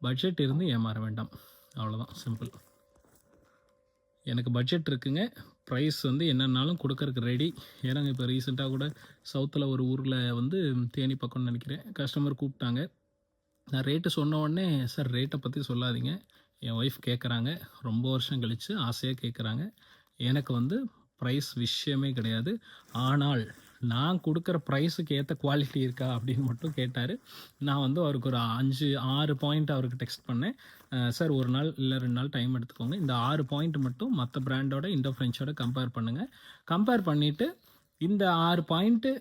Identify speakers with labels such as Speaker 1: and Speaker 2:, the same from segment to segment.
Speaker 1: Budget இருந்து ஏமாற வேண்டாம். அவ்வளோதான் சிம்பிள். எனக்கு பட்ஜெட் இருக்குங்க. ப்ரைஸ் வந்து என்னன்னாலும் குடுக்கறக்கு ரெடி. ஏன்னாங்க இப்போ ரீசென்ட்டா கூட சவுத்தில் ஒரு ஊரில் வந்து தேனி பக்கம்னு நினைக்கிறேன். கஸ்டமர் கூப்பிட்டாங்க. நான் ரேட்டு சொன்ன உடனே, சார் ரேட்டை பற்றி சொல்லாதீங்க. என் ஒய்ஃப் கேட்குறாங்க. ரொம்ப வருஷம் கழித்து ஆசையாக கேட்குறாங்க. எனக்கு வந்து ப்ரைஸ் விஷயமே கிடையாது. ஆனால் நான் கொடுக்குற ப்ரைஸுக்கு ஏற்ற குவாலிட்டி இருக்கா அப்படின்னு மட்டும் கேட்டார். நான் வந்து அவருக்கு ஒரு 6 பாயிண்ட் அவருக்கு டெக்ஸ்ட் பண்ணேன். சார் 1 நாள் இல்லை 2 நாள் டைம் எடுத்துக்கோங்க. இந்த 6 பாயிண்ட் மட்டும் மற்ற பிராண்டோட இண்டோ ஃப்ரெஞ்சோட கம்பேர் பண்ணுங்கள். கம்பேர் பண்ணிவிட்டு இந்த 6 பாயிண்ட்டு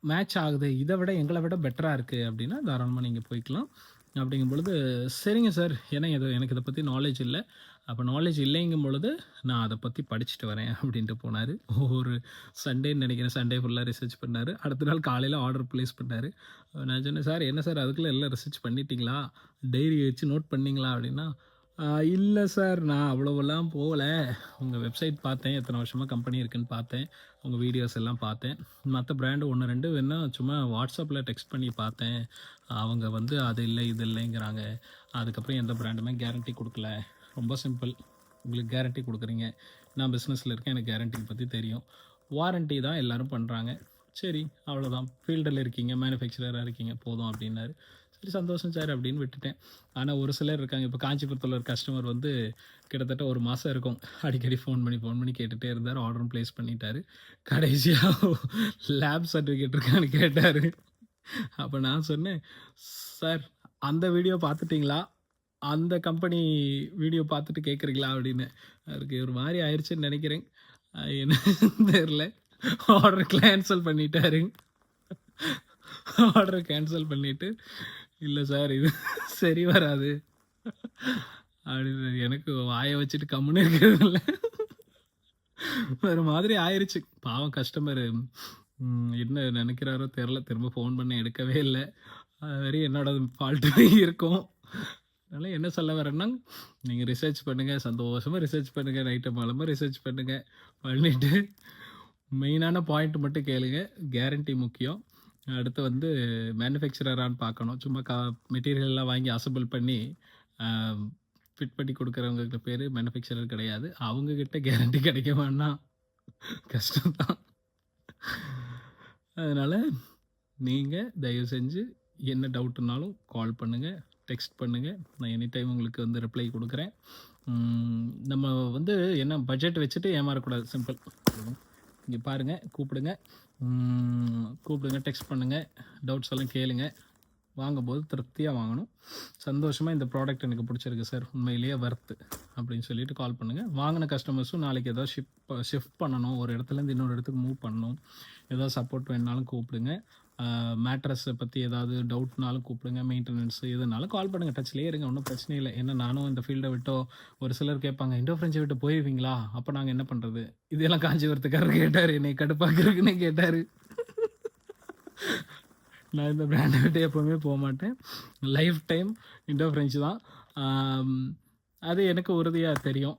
Speaker 1: மேட்ச் ஆகுது, இதை விட எங்களை விட பெட்டராக இருக்குது அப்படின்னா தாராளமாக நீங்கள் போய்க்கலாம். அப்படிங்கும் பொழுது சரிங்க சார், ஏன்னா எனக்கு இதை பற்றி நாலேஜ் இல்லை. அப்போ நாலேஜ் இல்லைங்கும் பொழுது நான் அதை பற்றி படிச்சுட்டு வரேன் அப்படின்ட்டு போனார். ஒரு சண்டேன்னு நினைக்கிறேன். சண்டே ஃபுல்லாக ரிசர்ச் பண்ணார். அடுத்த நாள் காலையில் ஆர்டர் ப்ளேஸ் பண்ணார். நான் சொன்னேன், சார் என்ன சார் அதுக்குள்ளே எல்லாம் ரிசர்ச் பண்ணிட்டீங்களா, டைரி வச்சு நோட் பண்ணிங்களா அப்படின்னா, இல்லை சார் நான் அவ்வளோவெல்லாம் போகல. உங்கள் வெப்சைட் பார்த்தேன், எத்தனை வருஷமாக கம்பெனி இருக்குதுன்னு பார்த்தேன், உங்கள் வீடியோஸ் எல்லாம் பார்த்தேன், மற்ற பிராண்டு 1 2 வேணா சும்மா வாட்ஸ்அப்பில் டெக்ஸ்ட் பண்ணி பார்த்தேன். அவங்க வந்து அது இல்லை இது இல்லைங்கிறாங்க. அதுக்கப்புறம் எந்த பிராண்டுமே கேரண்டி கொடுக்கல. ரொம்ப சிம்பிள். உங்களுக்கு கேரண்டி கொடுக்குறீங்க, நான் பிஸ்னஸில் இருக்கேன், எனக்கு கேரண்டி பற்றி தெரியும். வாரண்ட்டி தான் எல்லோரும் பண்ணுறாங்க. சரி அவ்வளோதான், ஃபீல்டில் இருக்கீங்க, மேனுஃபேக்சரராக இருக்கீங்க, போதும் அப்படின்னாரு. சரி சந்தோஷம் சார் அப்படின்னு விட்டுட்டேன். ஆனால் ஒரு சிலர் இருக்காங்க. இப்போ காஞ்சிபுரத்தில் ஒரு கஸ்டமர் வந்து கிட்டத்தட்ட 1 மாதம் இருக்கும், அடிக்கடி ஃபோன் பண்ணி கேட்டுகிட்டே இருந்தார். ஆர்டரும் ப்ளேஸ் பண்ணிட்டார். கடைசியாக லேப் சர்டிஃபிகேட் இருக்கான்னு கேட்டார். அப்போ நான் சொன்னேன், சார் அந்த வீடியோ பார்த்துட்டிங்களா, அந்த கம்பெனி வீடியோ பார்த்துட்டு கேட்குறீங்களா அப்படின்னு. அவருக்கு ஒரு மாதிரி ஆயிடுச்சுன்னு நினைக்கிறேன். என்ன தெரில, ஆர்டர் கேன்சல் பண்ணிட்டாரு. ஆர்டரை கேன்சல் பண்ணிவிட்டு, இல்லை சார் இது சரி வராது அப்படின்னு. எனக்கு வாயை வச்சுட்டு கம்முன்னு இருக்கிறது இல்லை, வேறு மாதிரி ஆயிடுச்சு. பாவம் கஸ்டமர் என்ன நினைக்கிறாரோ தெரில, திரும்ப ஃபோன் பண்ண எடுக்கவே இல்லை. அது வரையும் என்னோட ஃபால்ட்டு இருக்கும். அதனால் என்ன சொல்ல வரேன்னா, நீங்கள் ரிசர்ச் பண்ணுங்கள், சந்தோஷமாக ரிசர்ச் பண்ணுங்கள், நைட்டு மாலமாக ரிசர்ச் பண்ணுங்கள். பண்ணிவிட்டு மெயினான பாயிண்ட் மட்டும் கேளுங்க. கேரண்டி முக்கியம். அடுத்து வந்து மேனுஃபேக்சரரான்னு பார்க்கணும். சும்மா மெட்டீரியல்லாம் வாங்கி அசம்பிள் பண்ணி ஃபிட் பண்ணி கொடுக்குறவங்களுக்கு பேர் மேனுஃபேக்சரர் கிடையாது. அவங்கக்கிட்ட கேரண்டி கிடைக்குமான்னா கஷ்டம்தான். அதனால் நீங்கள் தயவு செஞ்சு என்ன டவுட்டுனாலும் கால் பண்ணுங்கள், டெக்ஸ்ட் பண்ணுங்கள். நான் எனி டைம் உங்களுக்கு வந்து ரிப்ளை கொடுக்குறேன். நம்ம வந்து என்ன பட்ஜெட் வச்சுட்டு ஏமாறக்கூடாது, சிம்பிள். இங்கே பாருங்கள், கூப்பிடுங்க, டெக்ஸ்ட் பண்ணுங்கள், டவுட்ஸ் எல்லாம் கேளுங்க. வாங்கும்போது திருப்தியாக வாங்கணும். சந்தோஷமாக இந்த ப்ராடக்ட் எனக்கு பிடிச்சிருக்கு சார், உண்மையிலேயே வர்த்து அப்படின்னு சொல்லிட்டு கால் பண்ணுங்கள். வாங்கின கஸ்டமர்ஸும் நாளைக்கு ஏதாவது ஷிஃப்ட் பண்ணணும், ஒரு இடத்துலேருந்து இன்னொரு இடத்துக்கு மூவ் பண்ணணும், ஏதாவது சப்போர்ட் வேணுனாலும் கூப்பிடுங்க. மேட்ரஸை பற்றி ஏதாவது டவுட்னாலும் கூப்பிடுங்க. மெயின்டெனன்ஸு எதுனாலும் கால் பண்ணுங்கள், டச்லேயே இருங்க, ஒன்றும் பிரச்சனை இல்லை. ஏன்னா நானும் இந்த ஃபீல்டை விட்டோ ஒரு சிலர் கேட்பாங்க, இண்டோ ஃப்ரெஞ்சை விட்டு போயிருவீங்களா, அப்போ நாங்கள் என்ன பண்ணுறது, இதெல்லாம் காஞ்சிபுரத்துக்காரர் கேட்டார், என்னை கடுப்பாக்குறதுக்குன்னே கேட்டார். நான் இந்த பிராண்டை விட்டு எப்போவுமே போக மாட்டேன். லைஃப் டைம் இண்டோ ஃப்ரெஞ்சு தான். அது எனக்கு உறுதியாக தெரியும்.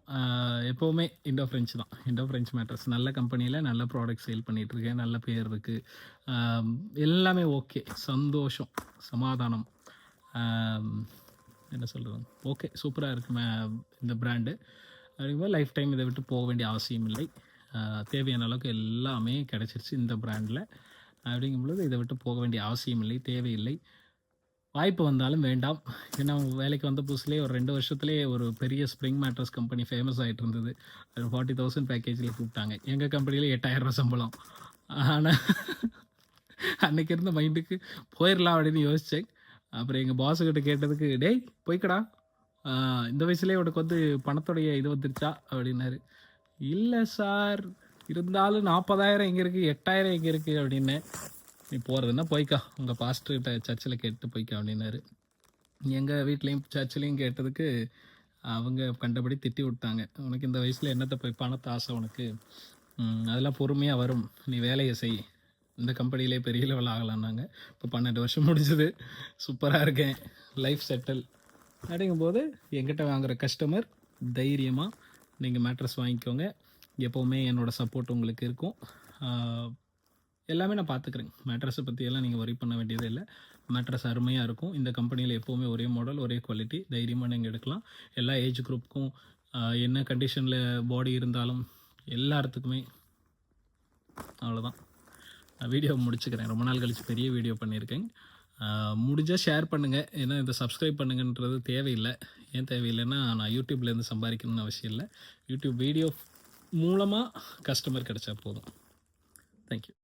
Speaker 1: எப்போவுமே இண்டோ ஃப்ரெஞ்சு தான். இண்டோ ஃப்ரெஞ்ச் மேட்ரஸ் நல்ல கம்பெனியில் நல்ல ப்ராடக்ட் சேல் பண்ணிகிட்ருக்கேன், நல்ல பேர் இருக்குது, எல்லாமே ஓகே, சந்தோஷம், சமாதானம், என்ன சொல்கிறது, ஓகே, சூப்பராக இருக்குது இந்த பிராண்டு. அப்படிங்கும்போது லைஃப் டைம் இதை விட்டு போக வேண்டிய அவசியம் இல்லை. தேவையான அளவுக்கு எல்லாமே கிடச்சிருச்சு இந்த பிராண்டில். அப்படிங்கும்பொழுது இதை விட்டு போக வேண்டிய அவசியம் இல்லை, தேவையில்லை. வாய்ப்பு வந்தாலும் வேண்டாம். ஏன்னா அவங்க வேலைக்கு வந்த புதுசுலேயே ஒரு 2 வருஷத்துலேயே ஒரு பெரிய ஸ்ப்ரிங் மேட்ரஸ் கம்பெனி ஃபேமஸ் ஆகிட்டு இருந்தது. அது 40,000 பேக்கேஜில் கூப்பிட்டாங்க. எங்கள் கம்பெனியில் 8,000 சம்பளம். ஆனால் அன்றைக்கி இருந்த மைண்டுக்கு போயிடலாம் அப்படின்னு யோசித்தேன். அப்புறம் எங்கள் பாஸுக்கிட்ட கேட்டதுக்கு, டேய் போய்க்கடா, இந்த வயசுலேயே உனக்கு வந்து பணத்துடைய இது வந்துருச்சா அப்படின்னாரு. இல்லை சார், இருந்தாலும் 40,000 எங்கே இருக்குது, 8,000 எங்கே இருக்குது அப்படின்னு. நீ போகிறதுன்னா போய்க்கா, உங்கள் பாஸ்டர்கிட்ட சர்ச்சில் கேட்டு போய்க்கா அப்படின்னாரு. எங்கள் வீட்லேயும் சர்ச்சிலையும் கேட்டதுக்கு அவங்க கண்டபடி திட்டி விட்டாங்க. உனக்கு இந்த வயசில் என்னத்தை போய் பணத்தை ஆசை உனக்கு, அதெல்லாம் பொறுமையாக வரும், நீ வேலையை செய், இந்த கம்பெனிலே பெரிய லெவல் ஆகலான்னாங்க. இப்போ 12 வருஷம் முடிஞ்சது, சூப்பராக இருக்கேன், லைஃப் செட்டில். அப்படிங்கும்போது என்கிட்ட வாங்குகிற கஸ்டமர் தைரியமாக நீங்கள் மேட்ரஸ் வாங்கிக்கோங்க. எப்போவுமே என்னோடய சப்போர்ட் உங்களுக்கு இருக்கும். எல்லாமே நான் பார்த்துக்குறேன். மேட்ரஸை பற்றியெல்லாம் நீங்கள் ஒரி பண்ண வேண்டியதே இல்லை. மேட்ரஸ் அருமையாக இருக்கும். இந்த கம்பெனியில் எப்போவுமே ஒரே மாடல், ஒரே குவாலிட்டி, தைரியமாக நீங்கள் எடுக்கலாம். எல்லா ஏஜ் குரூப்புக்கும் என்ன கண்டிஷனில் பாடி இருந்தாலும் எல்லாத்துக்குமே. அவ்வளோதான். நான் வீடியோ முடிச்சுக்கிறேன். ரொம்ப நாள் கழிச்சு பெரிய வீடியோ பண்ணியிருக்கேன். முடிஞ்சால் ஷேர் பண்ணுங்கள். ஏன்னா இதை சப்ஸ்கிரைப் பண்ணுங்கன்றது தேவையில்லை. ஏன் தேவையில்லைன்னா, நான் யூடியூப்லேருந்து சம்பாதிக்கணும்னு அவசியம் இல்லை. யூடியூப் வீடியோ மூலமாக கஸ்டமர் கிடைச்சா போதும். தேங்க்யூ.